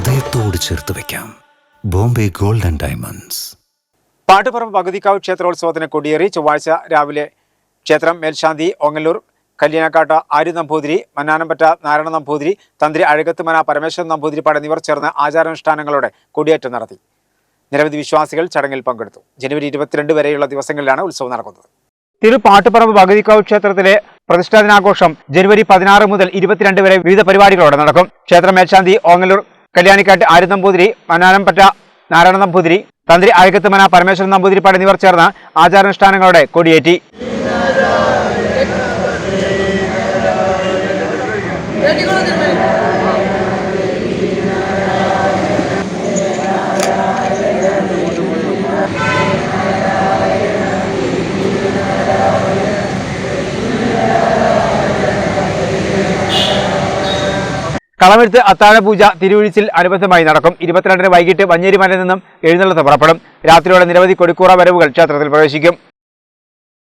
ഹൃദയത്തോട് ചേർത്ത് വെക്കാം. Bombay gold and diamonds. Pattuparamba ഭഗവതിക്കാവ് ക്ഷേത്രോത്സവത്തിന് കൊടിയേറി ചൊവ്വാഴ്ച രാവിലെ ക്ഷേത്രം മേൽശാന്തി ഓങ്ങല്ലൂർ കല്യാണക്കാട്ട് ആര്യ നമ്പൂതിരി, മന്നാനംപറ്റ നാരായണ നമ്പൂതിരി, തന്ത്രി അഴകത്തുമന പരമേശ്വരൻ നമ്പൂതിരിപ്പാട് എന്നിവർ ചേർന്ന് ആചാരാനുഷ്ഠാനങ്ങളോടെ കൊടിയേറ്റം നടത്തി. നിരവധി വിശ്വാസികൾ ചടങ്ങിൽ പങ്കെടുത്തു. ജനുവരി 22 വരെയുള്ള ദിവസങ്ങളിലാണ് ഉത്സവം നടക്കുന്നത്. തിരുപ്പാട്ടുപറമ്പ് ഭഗവതിക്കാവ് ക്ഷേത്രത്തിലെ പ്രതിഷ്ഠാ ദിനാഘോഷം ജനുവരി 16 മുതൽ 22 വരെ വിവിധ പരിപാടികളോടെ നടക്കും. ക്ഷേത്ര മേൽശാന്തി ഓങ്ങല്ലൂർ കല്യാണിക്കാട്ട് ആര്യ നമ്പൂതിരി, മന്നാനംപറ്റ നാരായണ നമ്പൂതിരി, തന്ത്രി അഴകത്തുമന പരമേശ്വരൻ നമ്പൂതിരിപ്പാട് എന്നിവർ ചേർന്ന് ആചാരാനുഷ്ഠാനങ്ങളോടെ കൊടിയേറ്റി. കളമെഴുത്ത് അത്താഴപൂജ തിരുവിഴിച്ചിൽ അനുബന്ധമായി നടക്കും. 22 വൈകിട്ട് വഞ്ഞേരിമലയിൽ നിന്നും എഴുന്നള്ളത്ത് പുറപ്പെടും. രാത്രിയോടെ നിരവധി കൊടിക്കൂറ വരവുകൾ ക്ഷേത്രത്തിൽ പ്രവേശിക്കും.